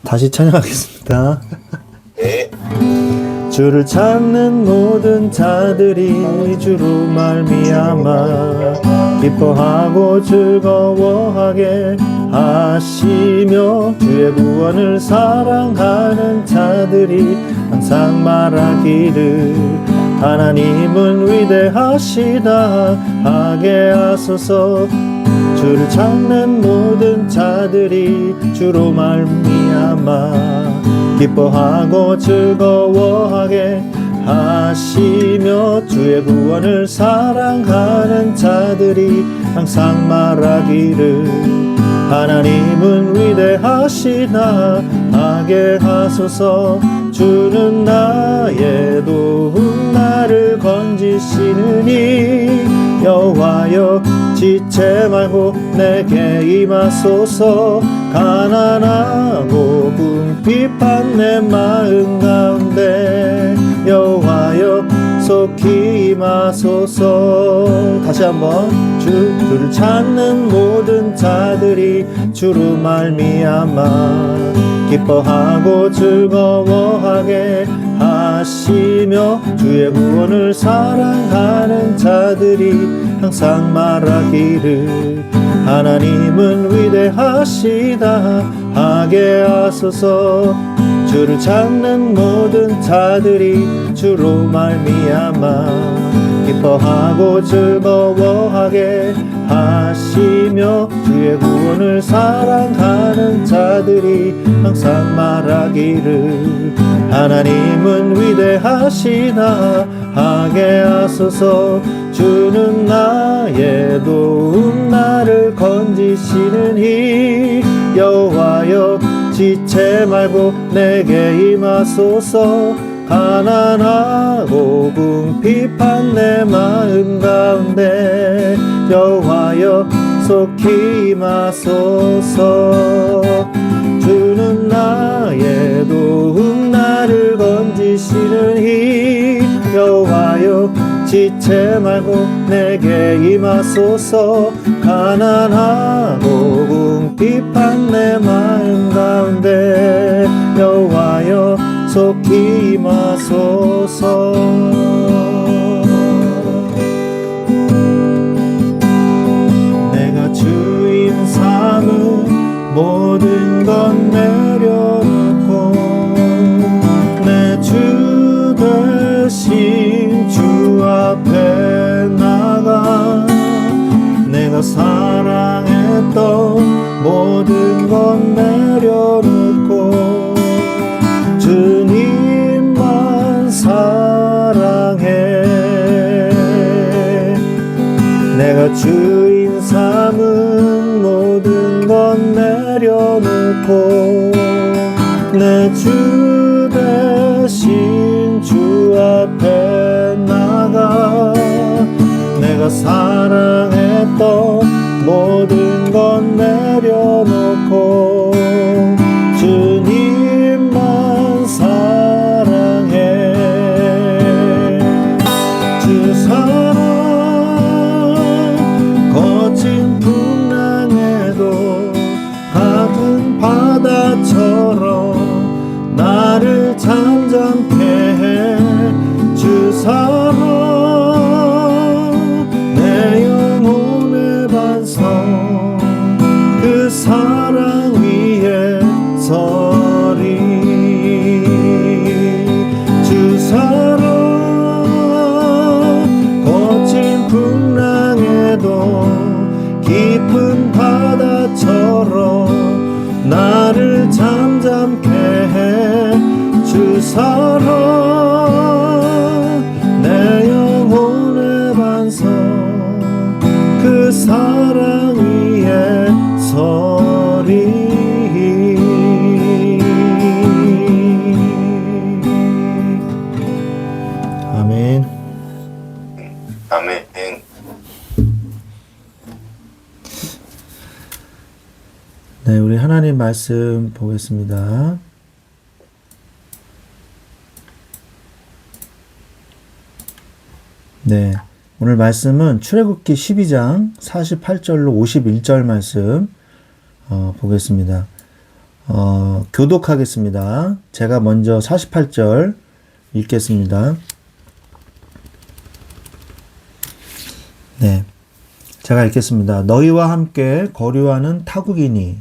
다시 찬양하겠습니다. 네. 주를 찾는 모든 자들이 주로 말미암아 기뻐하고 즐거워하게 하시며 주의 구원을 사랑하는 자들이 항상 말하기를 하나님은 위대하시다 하게 하소서. 주를 찾는 모든 자들이 주로 말미암아 기뻐하고 즐거워하게 하시며 주의 구원을 사랑하는 자들이 항상 말하기를 하나님은 위대하시다 하게 하소서. 주는 나의 도움 나를 건지시느니 여호와여 지체 말고 내게 임하소서. 가난하고 궁핍한 내 마음 가운데 여호와여 속히 임하소서. 다시 한번 주를 찾는 모든 자들이 주로 말미암아 기뻐하고 즐거워하게 하시며 주의 구원을 사랑하는 자들이 항상 말하기를 하나님은 위대하시다 하게 하소서. 주를 찾는 모든 자들이 주로 말미암아 기뻐하고 즐거워하게 하시며 주의 구원을 사랑하는 자들이 항상 말하기를 하나님은 위대하시다 하게 하소서. 주는 나의 도움 나를 건지시느니 여호와여 지체 말고 내게 임하소서. 가난하고 궁핍한 내 마음 가운데 여호와여 속히 임하소서. 주는 나의 도움 나를 건지시느니 여호와여 지체 말고 내게 임하소서. 가난하고 궁핍한 내 마음 가운데 여호와여 속히 임하소서. 내가 주인 삼은 모든 건 내려놓고 내 주 대신 주 앞에 나가 내가 사랑했던 모든 건 내려놓고 주님만 사랑해. 내가 주인 삼은 모든 건 내려놓고 내 주 대신 주 앞에 나가 내가 사랑했던 모든 건 내려놓고 주님만 사랑해. 주 사랑 거친 풍랑에도 같은 바다처럼 나를 잠잠케 해. 주 사랑 내 영혼의 반성 그 사랑 위에 서리. 주 사랑 거친 풍랑에도 깊은 바다처럼 나를 잠잠케 해. 주 사랑 내 영혼의 반성 그 사랑 위에 서리. 아멘. 아멘. 네, 우리 하나님 말씀 보겠습니다. 네, 오늘 말씀은 출애굽기 12장 48절로 51절 말씀 보겠습니다. 교독하겠습니다. 제가 먼저 48절 읽겠습니다. 네. 제가 읽겠습니다. 너희와 함께 거류하는 타국이니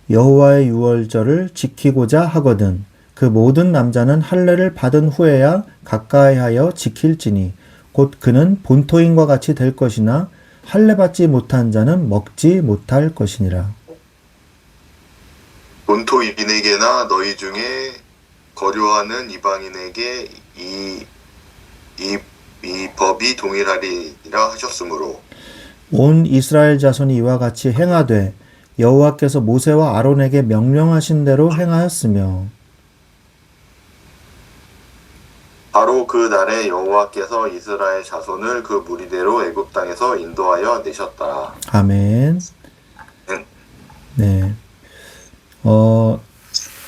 여호와의 유월절을 지키고자 하거든 그 모든 남자는 할례를 받은 후에야 가까이하여 지킬지니 곧 그는 본토인과 같이 될 것이나 할례 받지 못한 자는 먹지 못할 것이니라. 본토인에게나 너희 중에 거류하는 이방인에게 이 법이 동일하리라 하셨으므로 온 이스라엘 자손이 이와 같이 행하되 여호와께서 모세와 아론에게 명령하신 대로 행하였으며 바로 그 날에 여호와께서 이스라엘 자손을 그 무리대로 애굽 땅에서 인도하여 내셨다. 아멘. 네.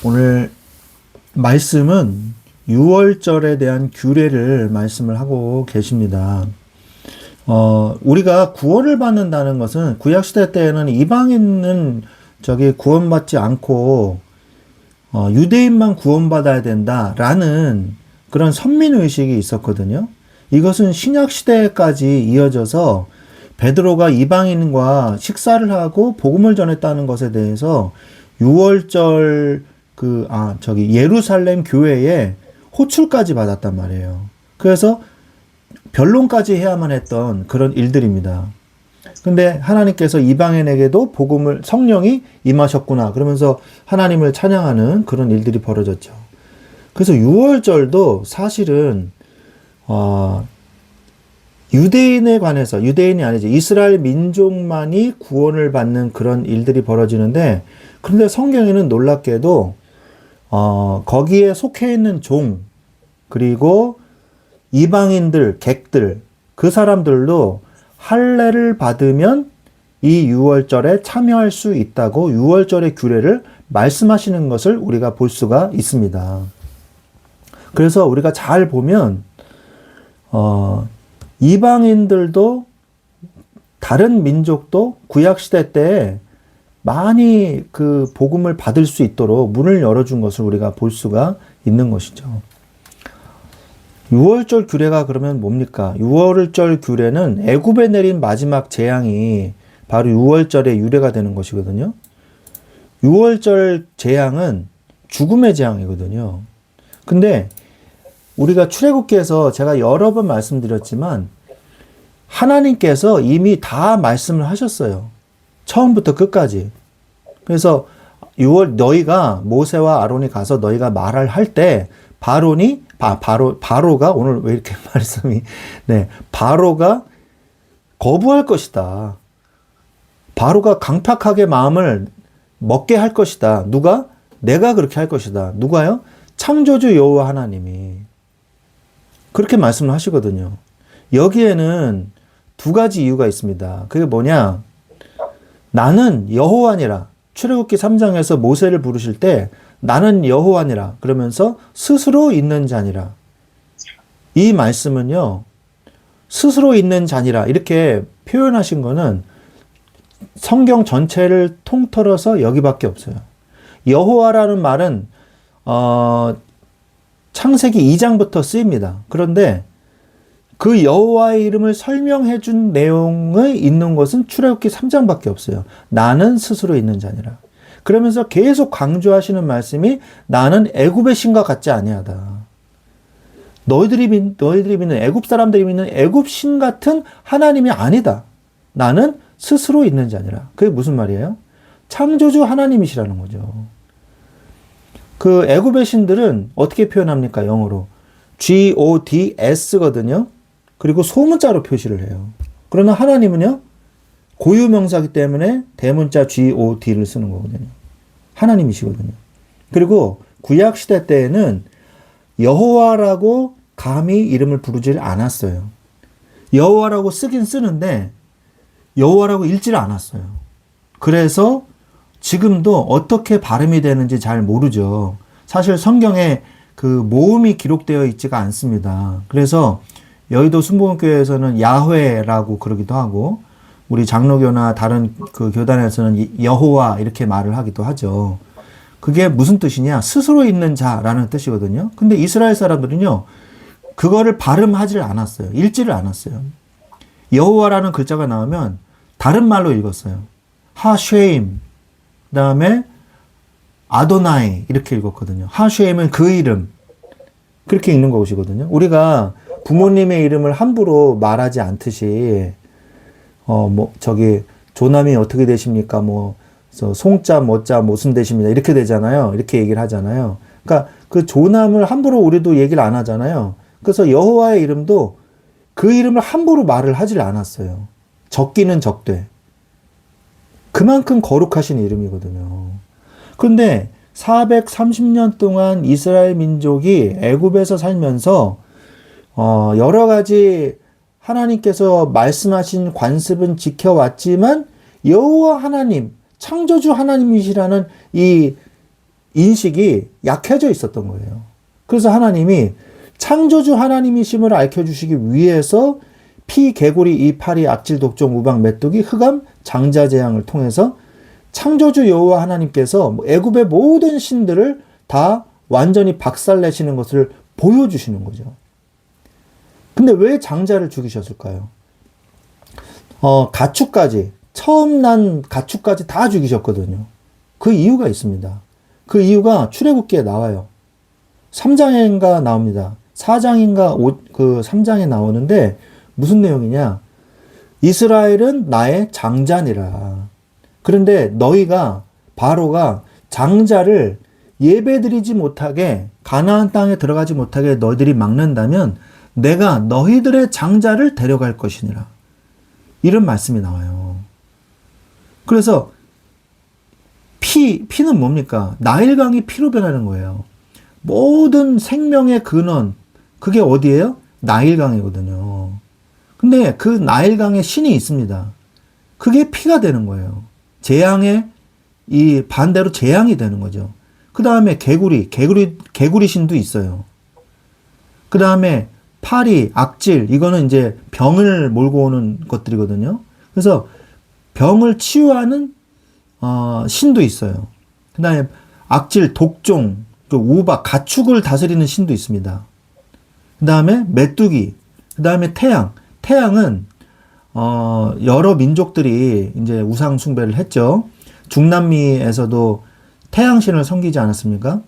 오늘 말씀은 유월절에 대한 규례를 말씀을 하고 계십니다. 우리가 구원을 받는다는 것은 구약시대 때에는 이방인은 구원받지 않고, 유대인만 구원받아야 된다라는 그런 선민의식이 있었거든요. 이것은 신약시대까지 이어져서 베드로가 이방인과 식사를 하고 복음을 전했다는 것에 대해서 유월절 예루살렘 교회에 호출까지 받았단 말이에요. 그래서 변론까지 해야만 했던 그런 일들입니다. 근데 하나님께서 이방인에게도 성령이 임하셨구나 그러면서 하나님을 찬양하는 그런 일들이 벌어졌죠. 그래서 유월절도 사실은 유대인에 관해서, 유대인이 아니죠, 이스라엘 민족만이 구원을 받는 그런 일들이 벌어지는데, 그런데 성경에는 놀랍게도 거기에 속해 있는 종, 그리고 이방인들, 객들, 그 사람들도 할례를 받으면 이 유월절에 참여할 수 있다고 유월절의 규례를 말씀하시는 것을 우리가 볼 수가 있습니다. 그래서 우리가 잘 보면 이방인들도 다른 민족도 구약시대 때 많이 그 복음을 받을 수 있도록 문을 열어준 것을 우리가 볼 수가 있는 것이죠. 유월절 규례가 그러면 뭡니까? 유월절 규례는 애굽에 내린 마지막 재앙이 바로 유월절의 유래가 되는 것이거든요. 유월절 재앙은 죽음의 재앙이거든요. 근데 우리가 출애굽기에서 제가 여러 번 말씀드렸지만 하나님께서 이미 다 말씀을 하셨어요. 처음부터 끝까지. 그래서 너희가 모세와 아론이 가서 너희가 말을 할 때 바로가 오늘 왜 이렇게 말씀이 바로가 거부할 것이다. 바로가 강팍하게 마음을 먹게 할 것이다. 누가? 내가 그렇게 할 것이다. 누가요? 창조주 여호와 하나님이 그렇게 말씀을 하시거든요. 여기에는 두 가지 이유가 있습니다. 그게 뭐냐? 나는 여호와니라. 출애굽기 3장에서 모세를 부르실 때 나는 여호와니라 그러면서 스스로 있는 자니라. 이 말씀은요, 스스로 있는 자니라 이렇게 표현하신 거는 성경 전체를 통틀어서 여기밖에 없어요. 여호와라는 말은 창세기 2장부터 쓰입니다. 그런데 그 여호와의 이름을 설명해 준 내용이 있는 것은 출애굽기 3장밖에 없어요. 나는 스스로 있는 자니라. 그러면서 계속 강조하시는 말씀이 나는 애굽의 신과 같지 아니하다. 너희들이 믿는 애굽 사람들이 믿는 애굽 신 같은 하나님이 아니다. 나는 스스로 있는 자니라. 그게 무슨 말이에요? 창조주 하나님이시라는 거죠. 그 애굽의 신들은 어떻게 표현합니까? 영어로 GODS거든요. 그리고 소문자로 표시를 해요. 그러나 하나님은요, 고유명사기 때문에 대문자 GOD를 쓰는 거거든요. 하나님이시거든요. 그리고 구약시대 때에는 여호와라고 감히 이름을 부르지 않았어요. 여호와라고 쓰긴 쓰는데 여호와라고 읽지를 않았어요. 그래서 지금도 어떻게 발음이 되는지 잘 모르죠. 사실 성경에 그 모음이 기록되어 있지가 않습니다. 그래서 여의도 순복음교회에서는 야훼라고 그러기도 하고 우리 장로교나 다른 그 교단에서는 여호와 이렇게 말을 하기도 하죠. 그게 무슨 뜻이냐? 스스로 있는 자라는 뜻이거든요. 근데 이스라엘 사람들은요, 그거를 발음하지를 않았어요. 읽지를 않았어요. 여호와라는 글자가 나오면 다른 말로 읽었어요. 하쉐임, 그 다음에 아도나이 이렇게 읽었거든요. 하쉐임은 그 이름, 그렇게 읽는 것이거든요. 우리가 부모님의 이름을 함부로 말하지 않듯이 조남이 어떻게 되십니까? 송자, 뭐자, 무슨 되십니다. 이렇게 되잖아요. 이렇게 얘기를 하잖아요. 그러니까 그 조남을 함부로 우리도 얘기를 안 하잖아요. 그래서 여호와의 이름도 그 이름을 함부로 말을 하질 않았어요. 적기는 적되. 그만큼 거룩하신 이름이거든요. 그런데 430년 동안 이스라엘 민족이 애굽에서 살면서 여러 가지 하나님께서 말씀하신 관습은 지켜왔지만 여호와 하나님, 창조주 하나님이시라는 이 인식이 약해져 있었던 거예요. 그래서 하나님이 창조주 하나님이심을 알려주시기 위해서 피, 개구리, 이, 파리, 악질, 독종, 우박, 메뚜기, 흑암, 장자, 재앙을 통해서 창조주 여호와 하나님께서 애굽의 모든 신들을 다 완전히 박살내시는 것을 보여주시는 거죠. 근데 왜 장자를 죽이셨을까요? 가축까지, 처음 난 가축까지 다 죽이셨거든요. 그 이유가 있습니다. 그 이유가 출애굽기에 나와요. 3장인가 나옵니다. 4장인가 3장에 나오는데 무슨 내용이냐? 이스라엘은 나의 장자니라. 그런데 너희가 바로가 장자를 예배드리지 못하게 가나안 땅에 들어가지 못하게 너희들이 막는다면 내가 너희들의 장자를 데려갈 것이니라. 이런 말씀이 나와요. 그래서 피는 뭡니까? 나일강이 피로 변하는 거예요. 모든 생명의 근원, 그게 어디예요? 나일강이거든요. 근데 그 나일강에 신이 있습니다. 그게 피가 되는 거예요. 재앙의 이 반대로 재앙이 되는 거죠. 그 다음에 개구리 신도 있어요. 그 다음에 파리, 악질, 이거는 이제 병을 몰고 오는 것들이거든요. 그래서 병을 치유하는 신도 있어요. 그 다음에 악질, 독종, 우박, 가축을 다스리는 신도 있습니다. 그 다음에 메뚜기, 그 다음에 태양. 태양은 여러 민족들이 이제 우상 숭배를 했죠. 중남미에서도 태양신을 섬기지 않았습니까?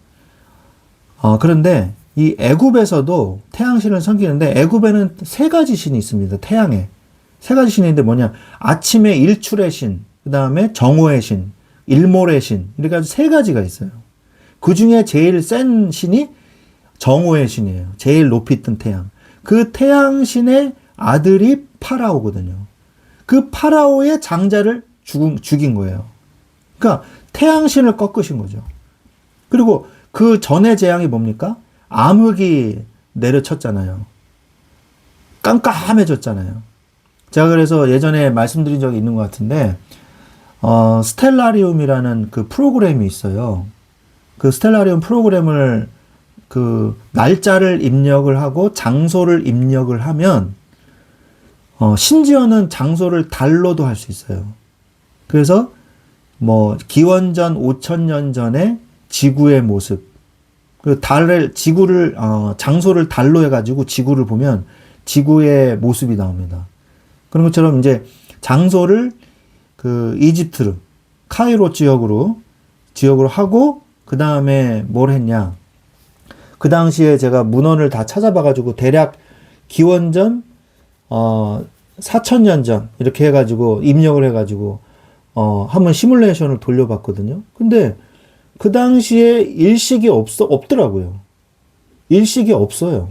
그런데 이 애굽에서도 태양신을 섬기는데 애굽에는 세 가지 신이 있습니다. 태양에. 세 가지 신이 있는데 뭐냐? 아침에 일출의 신, 그 다음에 정오의 신, 일몰의 신. 이렇게 아주 세 가지가 있어요. 그 중에 제일 센 신이 정오의 신이에요. 제일 높이 뜬 태양. 그 태양신의 아들이 파라오거든요. 그 파라오의 장자를 죽인 거예요. 그러니까 태양신을 꺾으신 거죠. 그리고 그 전의 재앙이 뭡니까? 암흑이 내려쳤잖아요. 깜깜해졌잖아요. 제가 그래서 예전에 말씀드린 적이 있는 것 같은데 스텔라리움이라는 그 프로그램이 있어요. 그 스텔라리움 프로그램을 그 날짜를 입력을 하고 장소를 입력을 하면 심지어는 장소를 달로도 할 수 있어요. 그래서 기원전 5,000년 전에 지구의 모습, 그 장소를 달로 해가지고 지구를 보면 지구의 모습이 나옵니다. 그런 것처럼 이제 장소를 그 이집트, 카이로 지역으로 하고, 그 다음에 뭘 했냐. 그 당시에 제가 문헌을 다 찾아봐가지고 대략 기원전 4,000년 전 이렇게 해가지고 입력을 해가지고 한번 시뮬레이션을 돌려봤거든요. 근데 그 당시에 일식이 없더라고요. 일식이 없어요.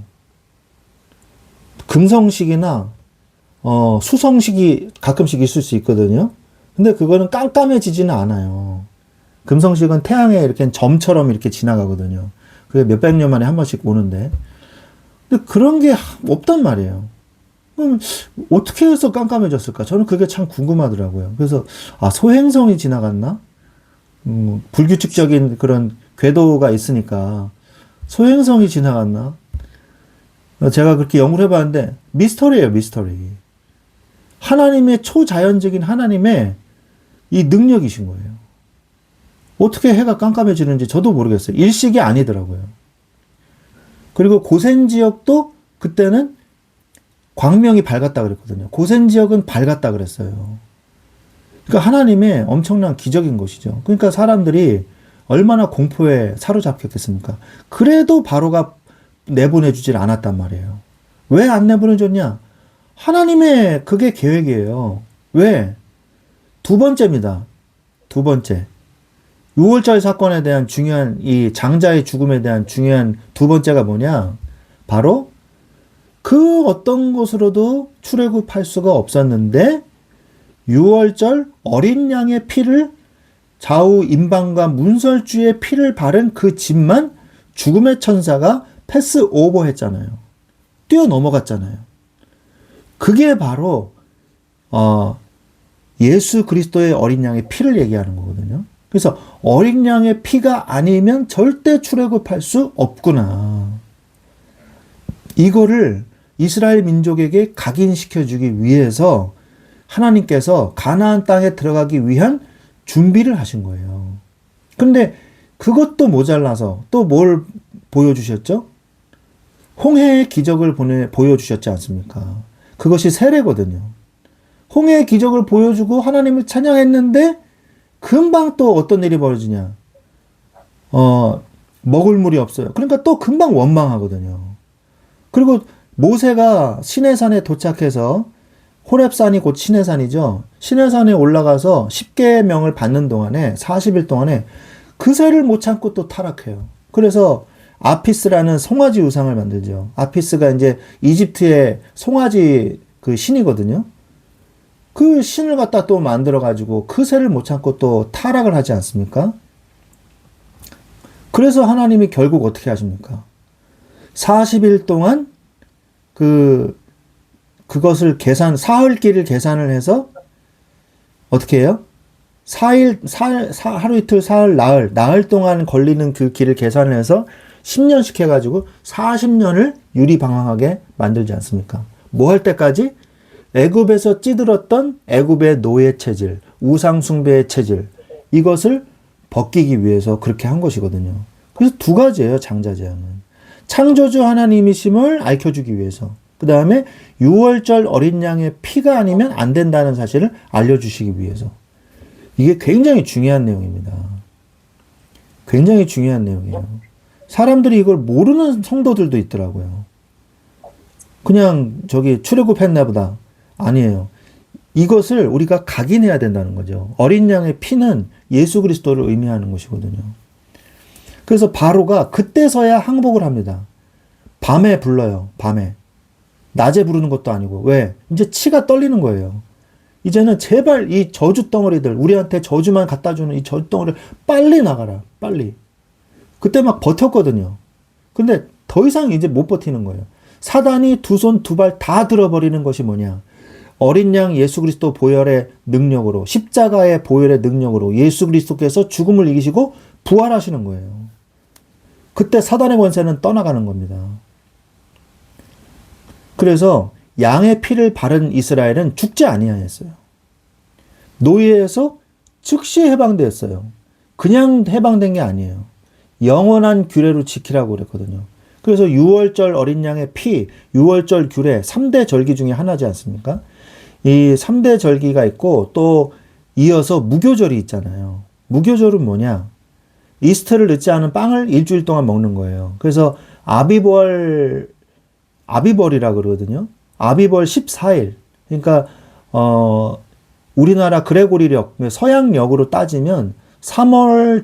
금성식이나 수성식이 가끔씩 있을 수 있거든요. 근데 그거는 깜깜해지지는 않아요. 금성식은 태양에 이렇게 점처럼 이렇게 지나가거든요. 그게 몇백 년 만에 한 번씩 오는데. 근데 그런 게 없단 말이에요. 그럼 어떻게 해서 깜깜해졌을까? 저는 그게 참 궁금하더라고요. 그래서, 소행성이 지나갔나? 불규칙적인 그런 궤도가 있으니까, 소행성이 지나갔나? 제가 그렇게 연구를 해봤는데, 미스터리예요, 미스터리. 하나님의 초자연적인 하나님의 이 능력이신 거예요. 어떻게 해가 깜깜해지는지 저도 모르겠어요. 일식이 아니더라고요. 그리고 고센 지역도 그때는 광명이 밝았다 그랬거든요. 고센 지역은 밝았다 그랬어요. 그러니까 하나님의 엄청난 기적인 것이죠. 그러니까 사람들이 얼마나 공포에 사로잡혔겠습니까? 그래도 바로가 내보내주질 않았단 말이에요. 왜 안 내보내줬냐? 하나님의 그게 계획이에요. 왜? 두 번째입니다. 두 번째. 6월절 사건에 대한 중요한 이 장자의 죽음에 대한 중요한 두 번째가 뭐냐? 바로 그 어떤 것으로도 출애굽할 수가 없었는데 6월절 어린 양의 피를 좌우 임방과 문설주의 피를 바른 그 집만 죽음의 천사가 패스 오버 했잖아요. 뛰어넘어갔잖아요. 그게 바로 예수 그리스도의 어린 양의 피를 얘기하는 거거든요. 그래서 어린 양의 피가 아니면 절대 출애굽할 수 없구나. 이거를 이스라엘 민족에게 각인시켜주기 위해서 하나님께서 가나안 땅에 들어가기 위한 준비를 하신 거예요. 근데 그것도 모자라서 또 뭘 보여주셨죠? 홍해의 기적을 보여주셨지 않습니까? 그것이 세례거든요. 홍해의 기적을 보여주고 하나님을 찬양했는데 금방 또 어떤 일이 벌어지냐? 먹을 물이 없어요. 그러니까 또 금방 원망하거든요. 그리고 모세가 시내산에 도착해서 호렙산이 곧 시내산이죠. 시내산에 올라가서 10계명을 받는 동안에 40일 동안에 그새를 못 참고 또 타락해요. 그래서 아피스라는 송아지 우상을 만들죠. 아피스가 이제 이집트의 송아지 그 신이거든요. 그 신을 갖다 또 만들어가지고 그새를 못 참고 또 타락을 하지 않습니까? 그래서 하나님이 결국 어떻게 하십니까? 40일 동안 그것을 사흘길을 계산을 해서 어떻게 해요? 하루 이틀 사흘 나흘 동안 걸리는 그 길을 계산을 해서 10년씩 해가지고 40년을 유리방황하게 만들지 않습니까? 뭐 할 때까지? 애굽에서 찌들었던 애굽의 노예 체질, 우상 숭배의 체질, 이것을 벗기기 위해서 그렇게 한 것이거든요. 그래서 두 가지예요, 장자 제한은. 창조주 하나님이심을 알려주기 위해서. 그 다음에 6월절 어린 양의 피가 아니면 안 된다는 사실을 알려주시기 위해서. 이게 굉장히 중요한 내용입니다. 굉장히 중요한 내용이에요. 사람들이 이걸 모르는 성도들도 있더라고요. 그냥 출애굽했나 보다. 아니에요. 이것을 우리가 각인해야 된다는 거죠. 어린 양의 피는 예수 그리스도를 의미하는 것이거든요. 그래서 바로가 그때서야 항복을 합니다. 밤에 불러요. 밤에. 낮에 부르는 것도 아니고. 왜? 이제 치가 떨리는 거예요. 이제는 제발 이 저주 덩어리들, 우리한테 저주만 갖다 주는 이 저주 덩어리를 빨리 나가라. 빨리. 그때 막 버텼거든요. 근데 더 이상 이제 못 버티는 거예요. 사단이 두 손 두 발 다 들어버리는 것이 뭐냐? 어린 양 예수 그리스도 보혈의 능력으로, 십자가의 보혈의 능력으로 예수 그리스도께서 죽음을 이기시고 부활하시는 거예요. 그때 사단의 권세는 떠나가는 겁니다. 그래서 양의 피를 바른 이스라엘은 죽지 아니하였어요. 노예에서 즉시 해방되었어요. 그냥 해방된 게 아니에요. 영원한 규례로 지키라고 그랬거든요. 그래서 6월절 어린 양의 피, 6월절 규례 3대 절기 중에 하나지 않습니까? 이 3대 절기가 있고 또 이어서 무교절이 있잖아요. 무교절은 뭐냐? 이스트를 늦지 않은 빵을 일주일 동안 먹는 거예요. 그래서 아비벌이라 그러거든요. 아비벌 14일. 그러니까 우리나라 그레고리력, 서양력으로 따지면 3월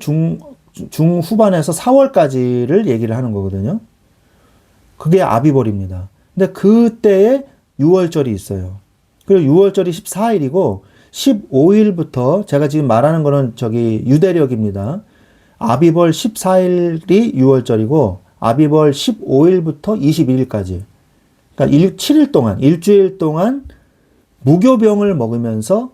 중후반에서 4월까지를 얘기를 하는 거거든요. 그게 아비벌입니다. 근데 그때에 6월절이 있어요. 그리고 6월절이 14일이고 15일부터 제가 지금 말하는 거는 유대력입니다. 아비벌 14일이 6월절이고 아비벌 15일부터 22일까지. 그러니까 7일 동안, 일주일 동안 무교병을 먹으면서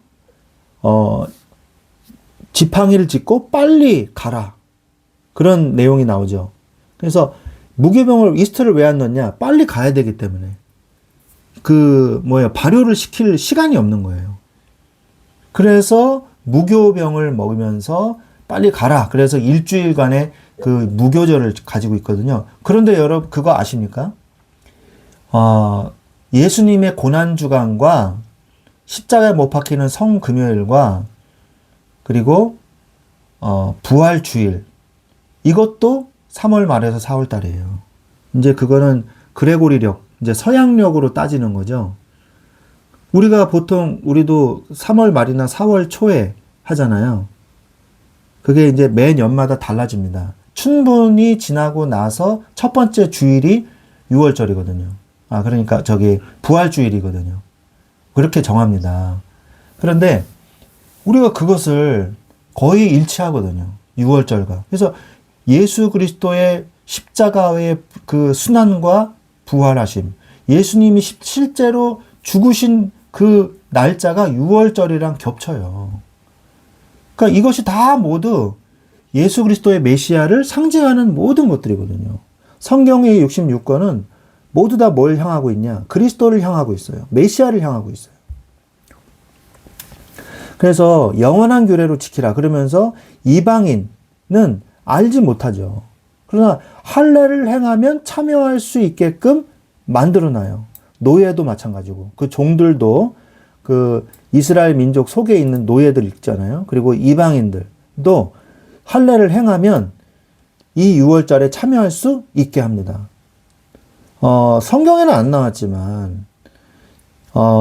지팡이를 짚고 빨리 가라. 그런 내용이 나오죠. 그래서 무교병을 이스트를 왜 안 넣냐? 빨리 가야 되기 때문에. 발효를 시킬 시간이 없는 거예요. 그래서 무교병을 먹으면서 빨리 가라. 그래서 일주일간의 그 무교절을 가지고 있거든요. 그런데 여러분 그거 아십니까? 예수님의 고난주간과 십자가에 못 박히는 성금요일과 그리고 부활주일 이것도 3월 말에서 4월 달이에요. 이제 그거는 그레고리력, 이제 서양력으로 따지는 거죠. 우리가 보통 우리도 3월 말이나 4월 초에 하잖아요. 그게 이제 매 년마다 달라집니다. 춘분이 지나고 나서 첫 번째 주일이 6월절이거든요. 그러니까 부활주일이거든요. 그렇게 정합니다. 그런데 우리가 그것을 거의 일치하거든요. 6월절과. 그래서 예수 그리스도의 십자가의 그 순환과 부활하심, 예수님이 실제로 죽으신 그 날짜가 6월절이랑 겹쳐요. 그러니까 이것이 다 모두 예수 그리스도의 메시아를 상징하는 모든 것들이거든요. 성경의 66권은 모두 다 뭘 향하고 있냐? 그리스도를 향하고 있어요. 메시아를 향하고 있어요. 그래서 영원한 규례로 지키라 그러면서 이방인은 알지 못하죠. 그러나 할례를 행하면 참여할 수 있게끔 만들어놔요. 노예도 마찬가지고 그 종들도 그 이스라엘 민족 속에 있는 노예들 있잖아요. 그리고 이방인들도 할례를 행하면 이 6월절에 참여할 수 있게 합니다. 성경에는 안 나왔지만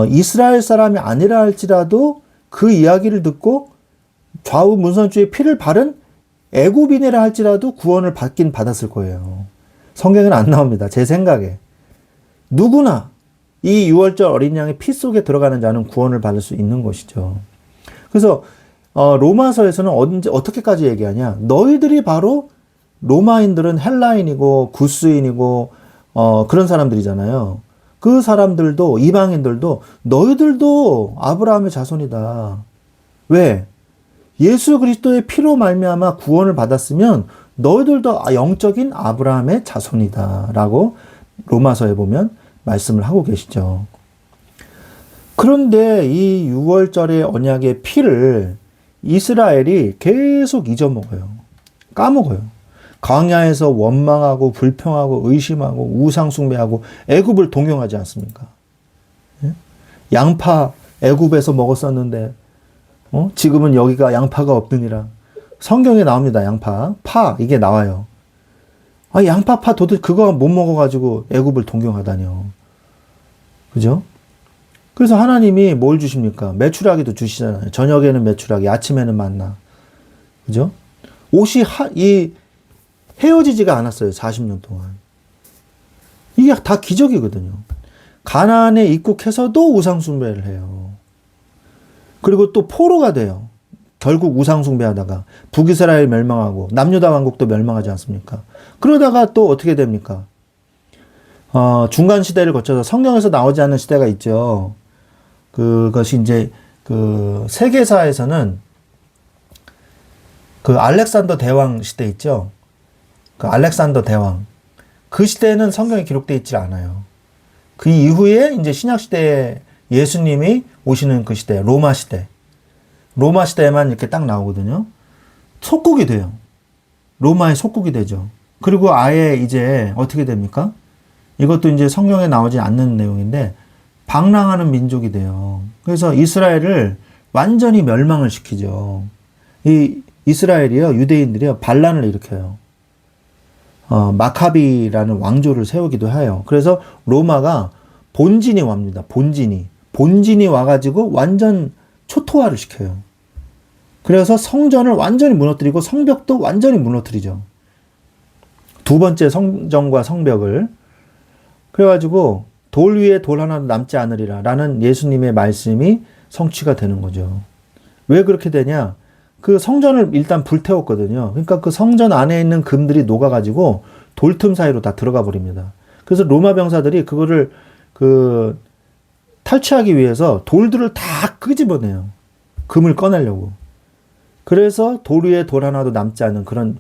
이스라엘 사람이 아니라 할지라도 그 이야기를 듣고 좌우 문선주의 피를 바른 애굽인이라 할지라도 구원을 받긴 받았을 거예요. 성경에는 안 나옵니다. 제 생각에. 누구나 이 6월절 어린 양의 피 속에 들어가는 자는 구원을 받을 수 있는 것이죠. 그래서 로마서에서는 어떻게까지 얘기하냐? 너희들이 바로 로마인들은 헬라인이고 구스인이고 그런 사람들이잖아요. 그 사람들도 이방인들도 너희들도 아브라함의 자손이다. 왜? 예수 그리스도의 피로 말미암아 구원을 받았으면 너희들도 영적인 아브라함의 자손이다라고 로마서에 보면 말씀을 하고 계시죠. 그런데 이 6월절의 언약의 피를 이스라엘이 계속 잊어먹어요. 까먹어요. 광야에서 원망하고 불평하고 의심하고 우상숭배하고 애굽을 동경하지 않습니까? 양파 애굽에서 먹었었는데 지금은 여기가 양파가 없느니라. 성경에 나옵니다. 양파, 파 이게 나와요. 양파, 파 도대체 그거 못 먹어가지고 애굽을 동경하다니요. 그죠? 그래서 하나님이 뭘 주십니까? 메추라기도 주시잖아요. 저녁에는 메추라기, 아침에는 만나. 그죠? 옷이 헤어지지가 않았어요. 40년 동안. 이게 다 기적이거든요. 가나안에 입국해서도 우상숭배를 해요. 그리고 또 포로가 돼요. 결국 우상숭배하다가 북이스라엘 멸망하고 남유다 왕국도 멸망하지 않습니까? 그러다가 또 어떻게 됩니까? 중간 시대를 거쳐서 성경에서 나오지 않는 시대가 있죠. 그것이 이제 그 세계사에서는 그 알렉산더 대왕 시대 있죠. 그 알렉산더 대왕. 그 시대에는 성경에 기록되어 있지 않아요. 그 이후에 이제 신약 시대에 예수님이 오시는 그 시대, 로마 시대. 로마 시대에만 이렇게 딱 나오거든요. 속국이 돼요. 로마의 속국이 되죠. 그리고 아예 이제 어떻게 됩니까? 이것도 이제 성경에 나오지 않는 내용인데 방랑하는 민족이 돼요. 그래서 이스라엘을 완전히 멸망을 시키죠. 이 이스라엘이요, 유대인들이요, 반란을 일으켜요. 마카비라는 왕조를 세우기도 해요. 그래서 로마가 본진이 옵니다. 본진이 와가지고 완전 초토화를 시켜요. 그래서 성전을 완전히 무너뜨리고 성벽도 완전히 무너뜨리죠. 두 번째 성전과 성벽을. 그래가지고 돌 위에 돌 하나도 남지 않으리라 라는 예수님의 말씀이 성취가 되는 거죠. 왜 그렇게 되냐? 그 성전을 일단 불태웠거든요. 그러니까 그 성전 안에 있는 금들이 녹아가지고 돌틈 사이로 다 들어가 버립니다. 그래서 로마 병사들이 그거를 탈취하기 위해서 돌들을 다 끄집어내요. 금을 꺼내려고. 그래서 돌 위에 돌 하나도 남지 않은 그런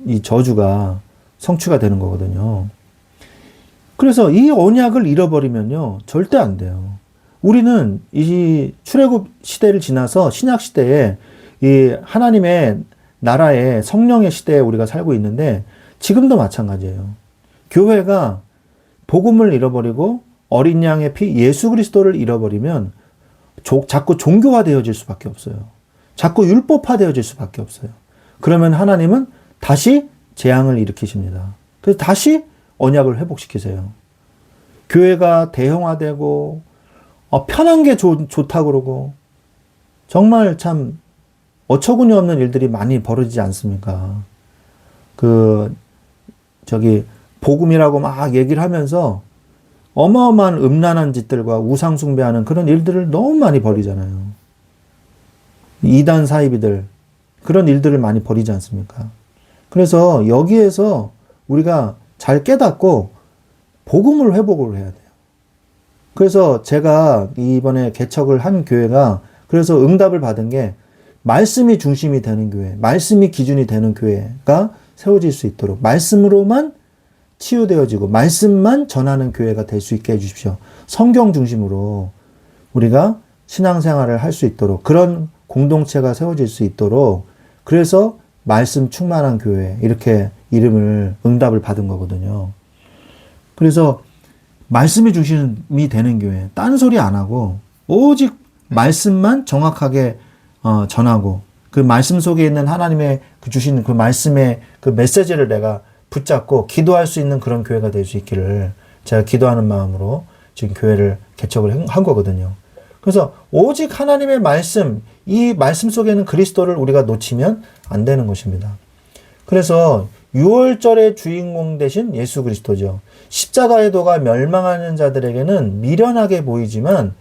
이 저주가 성취가 되는 거거든요. 그래서 이 언약을 잃어버리면요, 절대 안 돼요. 우리는 이 출애굽 시대를 지나서 신약 시대에 이 하나님의 나라에 성령의 시대에 우리가 살고 있는데 지금도 마찬가지예요. 교회가 복음을 잃어버리고 어린 양의 피 예수 그리스도를 잃어버리면 자꾸 종교화되어질 수밖에 없어요. 자꾸 율법화되어질 수밖에 없어요. 그러면 하나님은 다시 재앙을 일으키십니다. 그래서 다시 언약을 회복시키세요. 교회가 대형화되고 편한 게 좋다고 그러고 정말 참 어처구니 없는 일들이 많이 벌어지지 않습니까? 복음이라고 막 얘기를 하면서 어마어마한 음란한 짓들과 우상 숭배하는 그런 일들을 너무 많이 벌이잖아요. 이단 사이비들 그런 일들을 많이 벌이지 않습니까? 그래서 여기에서 우리가 잘 깨닫고 복음을 회복을 해야 돼요. 그래서 제가 이번에 개척을 한 교회가 그래서 응답을 받은 게 말씀이 중심이 되는 교회, 말씀이 기준이 되는 교회가 세워질 수 있도록 말씀으로만 치유되어지고 말씀만 전하는 교회가 될 수 있게 해주십시오. 성경 중심으로 우리가 신앙생활을 할 수 있도록 그런 공동체가 세워질 수 있도록 그래서 말씀 충만한 교회 이렇게 응답을 받은 거거든요. 그래서 말씀이 중심이 되는 교회, 딴소리 안 하고 오직 말씀만 정확하게 전하고 그 말씀 속에 있는 하나님의 주신 그 말씀의 그 메시지를 내가 붙잡고 기도할 수 있는 그런 교회가 될 수 있기를 제가 기도하는 마음으로 지금 교회를 개척을 한 거거든요. 그래서 오직 하나님의 말씀, 이 말씀 속에는 그리스도를 우리가 놓치면 안 되는 것입니다. 그래서 6월절의 주인공 되신 예수 그리스도죠. 십자가의 도가 멸망하는 자들에게는 미련하게 보이지만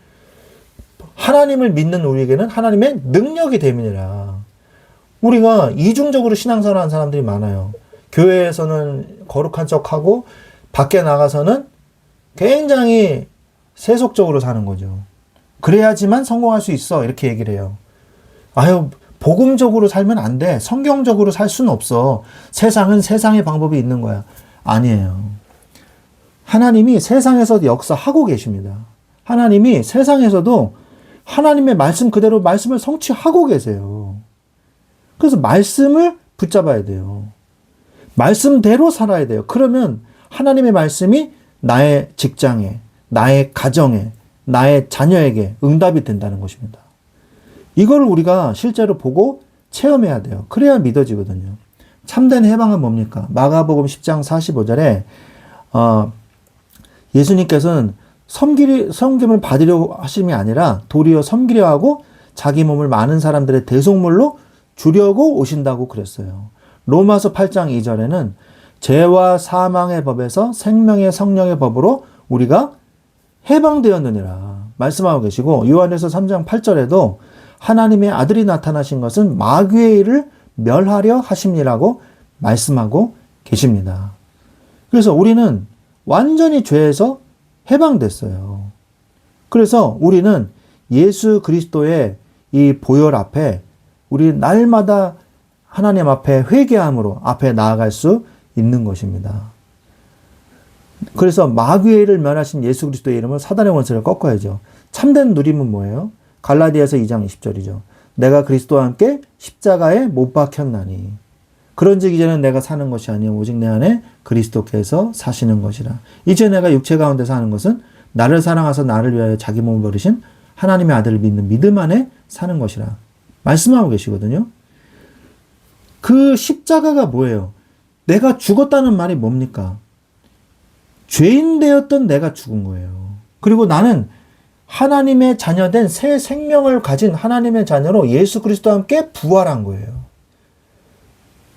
하나님을 믿는 우리에게는 하나님의 능력이 됨이니라. 우리가 이중적으로 신앙생활하는 사람들이 많아요. 교회에서는 거룩한 척하고 밖에 나가서는 굉장히 세속적으로 사는 거죠. 그래야지만 성공할 수 있어 이렇게 얘기를 해요. 복음적으로 살면 안 돼. 성경적으로 살 수는 없어. 세상은 세상의 방법이 있는 거야. 아니에요. 하나님이 세상에서 역사하고 계십니다. 하나님이 세상에서도 하나님의 말씀 그대로 말씀을 성취하고 계세요. 그래서 말씀을 붙잡아야 돼요. 말씀대로 살아야 돼요. 그러면 하나님의 말씀이 나의 직장에, 나의 가정에, 나의 자녀에게 응답이 된다는 것입니다. 이걸 우리가 실제로 보고 체험해야 돼요. 그래야 믿어지거든요. 참된 해방은 뭡니까? 마가복음 10장 45절에 예수님께서는 섬김을 받으려고 하심이 아니라 도리어 섬기려 하고 자기 몸을 많은 사람들의 대속물로 주려고 오신다고 그랬어요. 로마서 8장 2절에는 죄와 사망의 법에서 생명의 성령의 법으로 우리가 해방되었느니라 말씀하고 계시고 요한에서 3장 8절에도 하나님의 아들이 나타나신 것은 마귀의 일을 멸하려 하심이라고 말씀하고 계십니다. 그래서 우리는 완전히 죄에서 해방됐어요. 그래서 우리는 예수 그리스도의 이 보혈 앞에 우리 날마다 하나님 앞에 회개함으로 앞에 나아갈 수 있는 것입니다. 그래서 마귀의 일을 멸하신 예수 그리스도의 이름으로 사단의 원수를 꺾어야죠. 참된 누림은 뭐예요? 갈라디아서 2장 20절이죠. 내가 그리스도와 함께 십자가에 못 박혔나니 그런즉 이제는 내가 사는 것이 아니요 오직 내 안에 그리스도께서 사시는 것이라. 이제 내가 육체 가운데 사는 것은 나를 사랑하사 나를 위하여 자기 몸을 버리신 하나님의 아들을 믿는 믿음 안에 사는 것이라 말씀하고 계시거든요. 그 십자가가 뭐예요? 내가 죽었다는 말이 뭡니까? 죄인 되었던 내가 죽은 거예요. 그리고 나는 하나님의 자녀된 새 생명을 가진 하나님의 자녀로 예수 그리스도와 함께 부활한 거예요.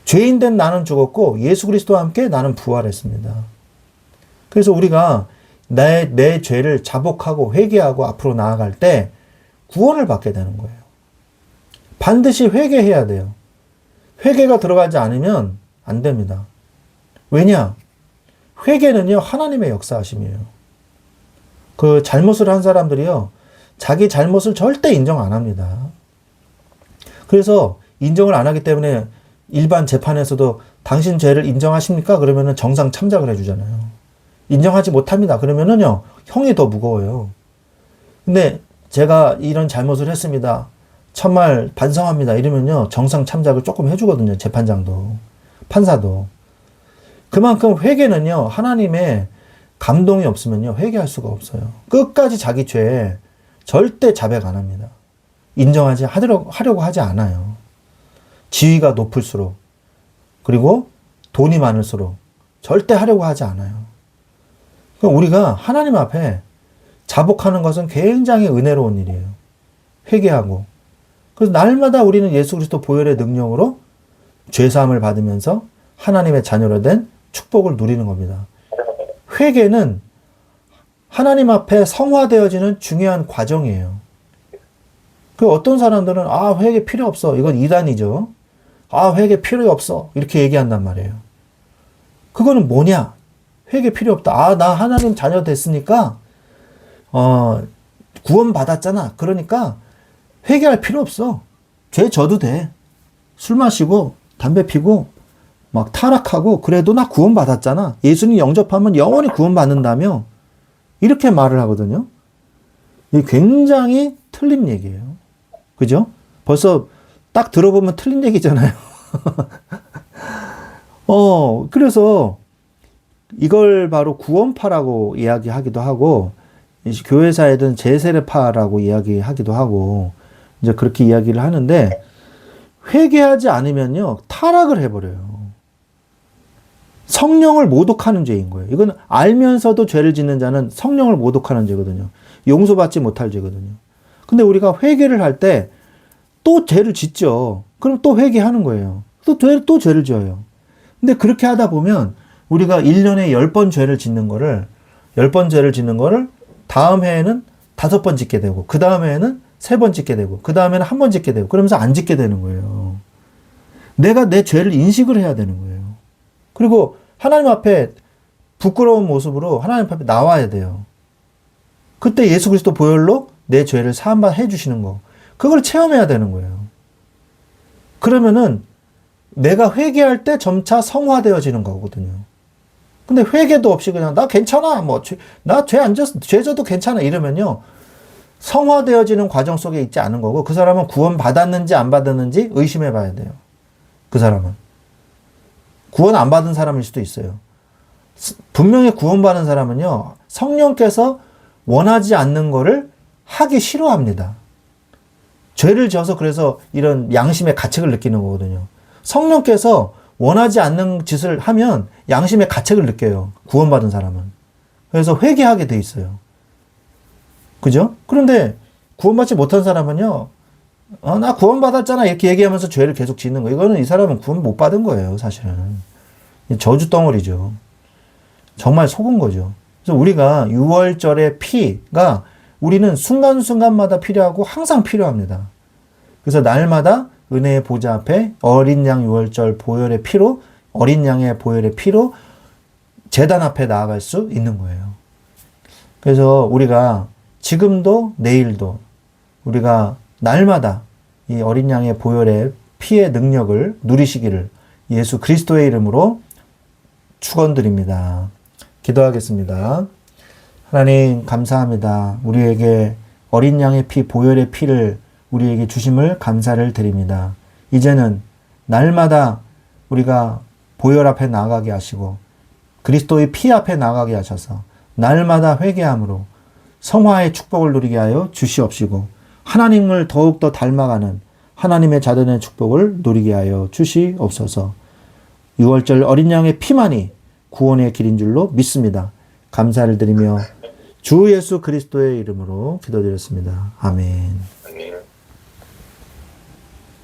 죄인된 나는 죽었고 예수 그리스도와 함께 나는 부활했습니다. 그래서 우리가 내 죄를 자복하고 회개하고 앞으로 나아갈 때 구원을 받게 되는 거예요. 반드시 회개해야 돼요. 회개가 들어가지 않으면 안 됩니다. 왜냐? 회개는요, 하나님의 역사하심이에요. 그 잘못을 한 사람들이요, 자기 잘못을 절대 인정 안 합니다. 그래서 인정을 안 하기 때문에 일반 재판에서도 당신 죄를 인정하십니까? 그러면은 정상 참작을 해주잖아요. 인정하지 못합니다. 그러면은요, 형이 더 무거워요. 근데 제가 이런 잘못을 했습니다. 참말 반성합니다. 이러면요, 정상 참작을 조금 해주거든요. 재판장도. 판사도. 그만큼 회개는요, 하나님의 감동이 없으면요, 회개할 수가 없어요. 끝까지 자기 죄에 절대 자백 안 합니다. 하려고 하지 않아요. 지위가 높을수록, 그리고 돈이 많을수록 절대 하려고 하지 않아요. 그러니까 우리가 하나님 앞에 자복하는 것은 굉장히 은혜로운 일이에요. 회개하고. 그래서 날마다 우리는 예수 그리스도 보혈의 능력으로 죄사함을 받으면서 하나님의 자녀로 된 축복을 누리는 겁니다. 회개는 하나님 앞에 성화되어지는 중요한 과정이에요. 그 어떤 사람들은 회개 필요 없어. 이건 이단이죠. 회개 필요 없어. 이렇게 얘기한단 말이에요. 그거는 뭐냐? 회개 필요 없다. 나 하나님 자녀 됐으니까 구원 받았잖아. 그러니까 회개할 필요 없어. 죄 져도 돼. 술 마시고 담배 피고 막 타락하고 그래도 나 구원 받았잖아. 예수님 영접하면 영원히 구원 받는다며 이렇게 말을 하거든요. 이게 굉장히 틀린 얘기예요. 그죠? 벌써 딱 들어보면 틀린 얘기잖아요. 그래서 이걸 바로 구원파라고 이야기하기도 하고, 교회사에든 제세례파라고 이야기하기도 하고, 이제 그렇게 이야기를 하는데, 회개하지 않으면요, 타락을 해버려요. 성령을 모독하는 죄인 거예요. 이건 알면서도 죄를 짓는 자는 성령을 모독하는 죄거든요. 용서받지 못할 죄거든요. 근데 우리가 회개를 할 때 또 죄를 짓죠. 그럼 또 회개하는 거예요. 또 죄를 지어요. 근데 그렇게 하다 보면 우리가 1년에 10번 죄를 짓는 거를 다음 해에는 5번 짓게 되고, 그 다음 해에는 3번 짓게 되고, 그 다음에는 1번 짓게 되고, 그러면서 안 짓게 되는 거예요. 내가 내 죄를 인식을 해야 되는 거예요. 그리고 하나님 앞에 부끄러운 모습으로 하나님 앞에 나와야 돼요. 그때 예수 그리스도 보혈로 내 죄를 사함 해주시는 거. 그걸 체험해야 되는 거예요. 그러면은 내가 회개할 때 점차 성화되어지는 거거든요. 근데 회개도 없이 그냥 나 괜찮아. 나 죄 져도 괜찮아. 이러면요. 성화되어지는 과정 속에 있지 않은 거고 그 사람은 구원 받았는지 안 받았는지 의심해 봐야 돼요. 그 사람은. 구원 안 받은 사람일 수도 있어요. 분명히 구원받은 사람은요. 성령께서 원하지 않는 거를 하기 싫어합니다. 죄를 져서 그래서 이런 양심의 가책을 느끼는 거거든요. 성령께서 원하지 않는 짓을 하면 양심의 가책을 느껴요. 구원받은 사람은. 그래서 회개하게 돼 있어요. 그죠? 그런데 구원받지 못한 사람은요. 나 구원받았잖아. 이렇게 얘기하면서 죄를 계속 짓는 거. 이거는 이 사람은 구원 못 받은 거예요. 사실은. 저주 덩어리죠. 정말 속은 거죠. 그래서 우리가 6월절의 피가 우리는 순간순간마다 필요하고 항상 필요합니다. 그래서 날마다 은혜의 보좌 앞에 어린 양 6월절 보혈의 피로, 어린 양의 보혈의 피로 제단 앞에 나아갈 수 있는 거예요. 그래서 우리가 지금도 내일도 우리가 날마다 이 어린 양의 보혈의 피의 능력을 누리시기를 예수 그리스도의 이름으로 축원드립니다. 기도하겠습니다. 하나님 감사합니다. 우리에게 어린 양의 피, 보혈의 피를 우리에게 주심을 감사를 드립니다. 이제는 날마다 우리가 보혈 앞에 나아가게 하시고 그리스도의 피 앞에 나아가게 하셔서 날마다 회개함으로 성화의 축복을 누리게 하여 주시옵시고 하나님을 더욱더 닮아가는 하나님의 자녀의 축복을 누리게 하여 주시옵소서. 6월절 어린 양의 피만이 구원의 길인 줄로 믿습니다. 감사를 드리며 주 예수 그리스도의 이름으로 기도드렸습니다. 아멘.